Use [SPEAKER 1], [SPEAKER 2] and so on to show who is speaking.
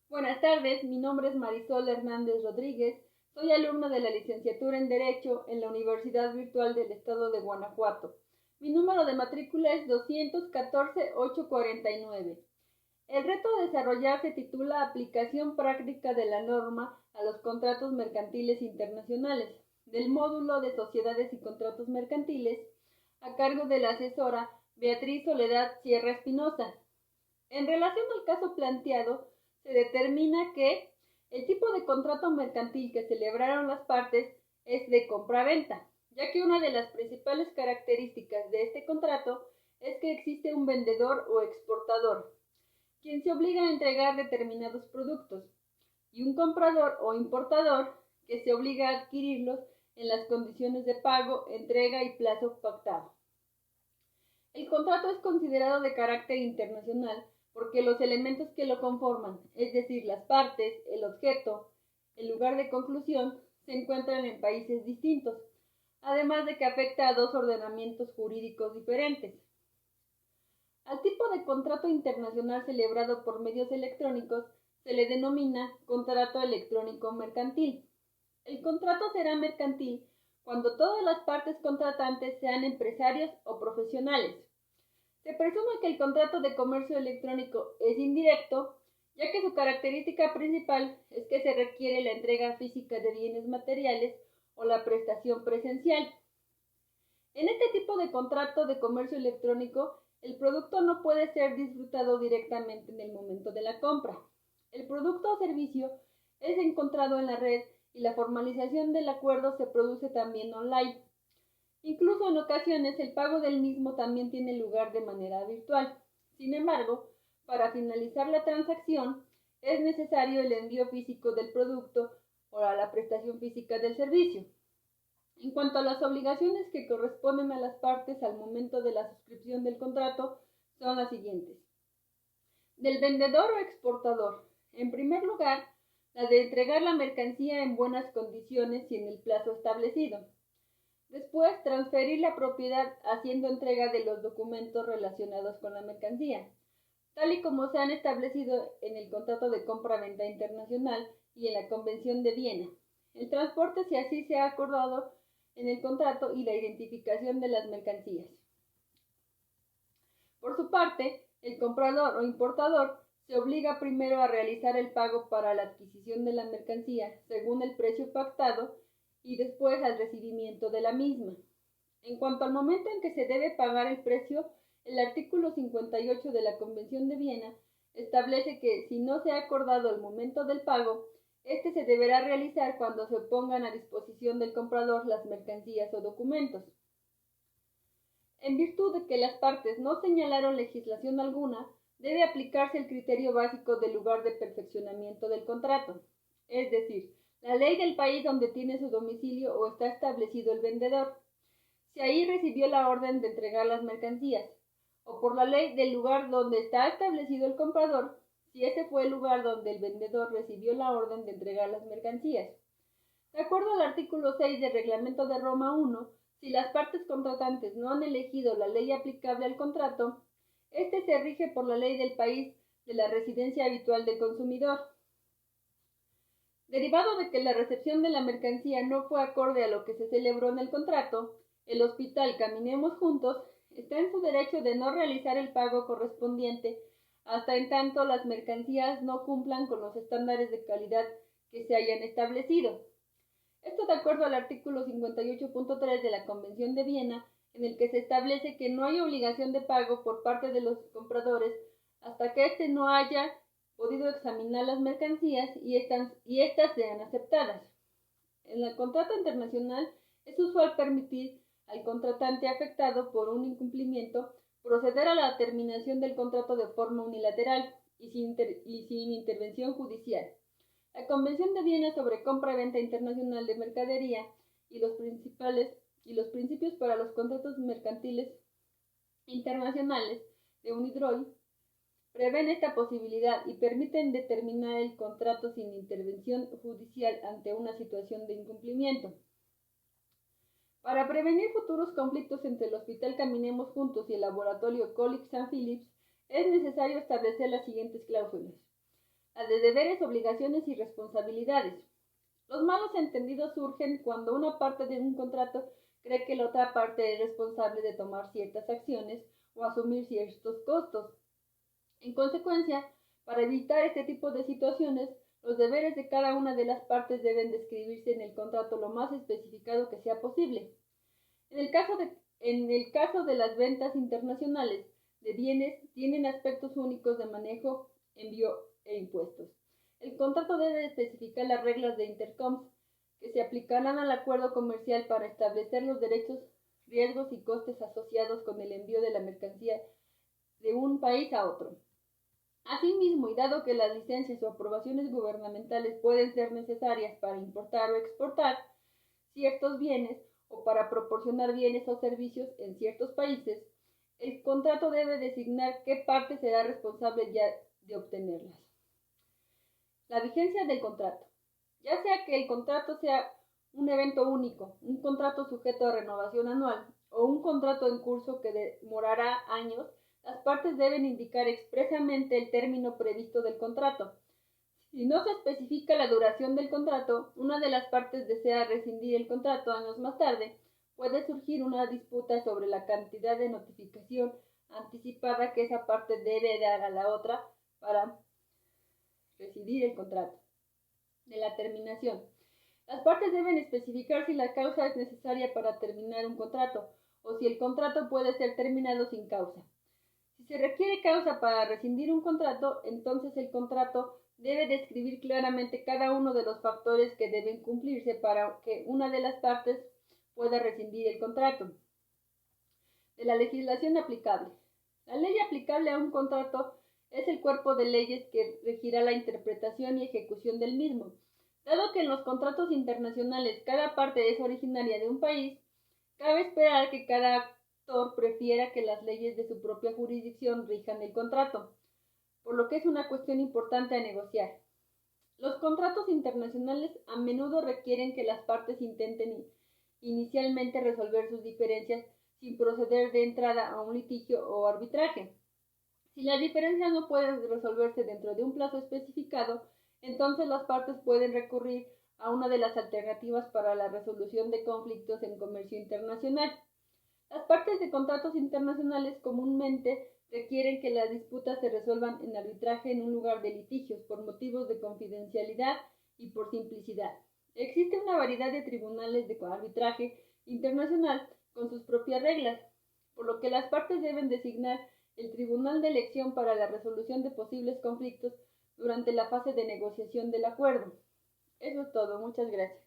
[SPEAKER 1] Buenas tardes, mi nombre es Marisol Hernández Rodríguez, soy alumna de la licenciatura en Derecho en la Universidad Virtual del Estado de Guanajuato. Mi número de matrícula es 214-849. El reto a desarrollar se titula Aplicación práctica de la norma a los contratos mercantiles internacionales, del módulo de Sociedades y Contratos Mercantiles, a cargo de la asesora Beatriz Soledad Sierra Espinosa. En relación al caso planteado, se determina que el tipo de contrato mercantil que celebraron las partes es de compra-venta, ya que una de las principales características de este contrato es que existe un vendedor o exportador, quien se obliga a entregar determinados productos, y un comprador o importador que se obliga a adquirirlos en las condiciones de pago, entrega y plazo pactado. El contrato es considerado de carácter internacional porque los elementos que lo conforman, es decir, las partes, el objeto, el lugar de conclusión, se encuentran en países distintos, además de que afecta a dos ordenamientos jurídicos diferentes. Al tipo de contrato internacional celebrado por medios electrónicos se le denomina contrato electrónico mercantil. El contrato será mercantil cuando todas las partes contratantes sean empresarios o profesionales. Se presume que el contrato de comercio electrónico es indirecto, ya que su característica principal es que se requiere la entrega física de bienes materiales o la prestación presencial. En este tipo de contrato de comercio electrónico, el producto no puede ser disfrutado directamente en el momento de la compra. El producto o servicio es encontrado en la red y la formalización del acuerdo se produce también online. Incluso en ocasiones el pago del mismo también tiene lugar de manera virtual. Sin embargo, para finalizar la transacción es necesario el envío físico del producto o la prestación física del servicio. En cuanto a las obligaciones que corresponden a las partes al momento de la suscripción del contrato, son las siguientes. Del vendedor o exportador. En primer lugar, la de entregar la mercancía en buenas condiciones y en el plazo establecido. Después, transferir la propiedad haciendo entrega de los documentos relacionados con la mercancía, tal y como se han establecido en el contrato de compra-venta internacional y en la Convención de Viena. El transporte, si así se ha acordado en el contrato, y la identificación de las mercancías. Por su parte, el comprador o importador se obliga primero a realizar el pago para la adquisición de la mercancía según el precio pactado y después al recibimiento de la misma. En cuanto al momento en que se debe pagar el precio, el artículo 58 de la Convención de Viena establece que si no se ha acordado el momento del pago, este se deberá realizar cuando se pongan a disposición del comprador las mercancías o documentos. En virtud de que las partes no señalaron legislación alguna, debe aplicarse el criterio básico del lugar de perfeccionamiento del contrato, es decir, la ley del país donde tiene su domicilio o está establecido el vendedor, si ahí recibió la orden de entregar las mercancías, o por la ley del lugar donde está establecido el comprador, si ese fue el lugar donde el vendedor recibió la orden de entregar las mercancías. De acuerdo al artículo 6 del Reglamento de Roma 1, si las partes contratantes no han elegido la ley aplicable al contrato, este se rige por la ley del país de la residencia habitual del consumidor. Derivado de que la recepción de la mercancía no fue acorde a lo que se celebró en el contrato, el hospital Caminemos Juntos está en su derecho de no realizar el pago correspondiente hasta en tanto las mercancías no cumplan con los estándares de calidad que se hayan establecido. Esto de acuerdo al artículo 58.3 de la Convención de Viena, en el que se establece que no hay obligación de pago por parte de los compradores hasta que éste no haya podido examinar las mercancías y éstas sean aceptadas. En el contrato internacional es usual permitir al contratante afectado por un incumplimiento proceder a la terminación del contrato de forma unilateral y sin intervención judicial. La Convención de Viena sobre compra-venta internacional de mercadería y los principios para los contratos mercantiles internacionales de UNIDROIT prevén esta posibilidad y permiten determinar el contrato sin intervención judicial ante una situación de incumplimiento. Para prevenir futuros conflictos entre el Hospital Caminemos Juntos y el laboratorio Cooley St. Phillips, es necesario establecer las siguientes cláusulas. la de deberes, obligaciones y responsabilidades. Los malos entendidos surgen cuando una parte de un contrato cree que la otra parte es responsable de tomar ciertas acciones o asumir ciertos costos. En consecuencia, para evitar este tipo de situaciones, los deberes de cada una de las partes deben describirse en el contrato lo más especificado que sea posible. En el caso de las ventas internacionales de bienes, tienen aspectos únicos de manejo, envío e impuestos. El contrato debe especificar las reglas de intercoms que se aplicarán al acuerdo comercial para establecer los derechos, riesgos y costes asociados con el envío de la mercancía de un país a otro. Asimismo, y dado que las licencias o aprobaciones gubernamentales pueden ser necesarias para importar o exportar ciertos bienes o para proporcionar bienes o servicios en ciertos países, el contrato debe designar qué parte será responsable ya de obtenerlas. La vigencia del contrato. Ya sea que el contrato sea un evento único, un contrato sujeto a renovación anual o un contrato en curso que demorará años, las partes deben indicar expresamente el término previsto del contrato. Si no se especifica la duración del contrato, una de las partes desea rescindir el contrato años más tarde, puede surgir una disputa sobre la cantidad de notificación anticipada que esa parte debe dar a la otra para rescindir el contrato. De la terminación. Las partes deben especificar si la causa es necesaria para terminar un contrato o si el contrato puede ser terminado sin causa. Si se requiere causa para rescindir un contrato, entonces el contrato debe describir claramente cada uno de los factores que deben cumplirse para que una de las partes pueda rescindir el contrato. De la legislación aplicable. La ley aplicable a un contrato es el cuerpo de leyes que regirá la interpretación y ejecución del mismo. Dado que en los contratos internacionales cada parte es originaria de un país, cabe esperar que cada actor prefiera que las leyes de su propia jurisdicción rijan el contrato, por lo que es una cuestión importante a negociar. Los contratos internacionales a menudo requieren que las partes intenten inicialmente resolver sus diferencias sin proceder de entrada a un litigio o arbitraje. Si las diferencias no pueden resolverse dentro de un plazo especificado, entonces las partes pueden recurrir a una de las alternativas para la resolución de conflictos en comercio internacional. Las partes de contratos internacionales comúnmente requieren que las disputas se resuelvan en arbitraje en un lugar de litigios por motivos de confidencialidad y por simplicidad. Existe una variedad de tribunales de arbitraje internacional con sus propias reglas, por lo que las partes deben designar el tribunal de elección para la resolución de posibles conflictos durante la fase de negociación del acuerdo. Eso es todo. Muchas gracias.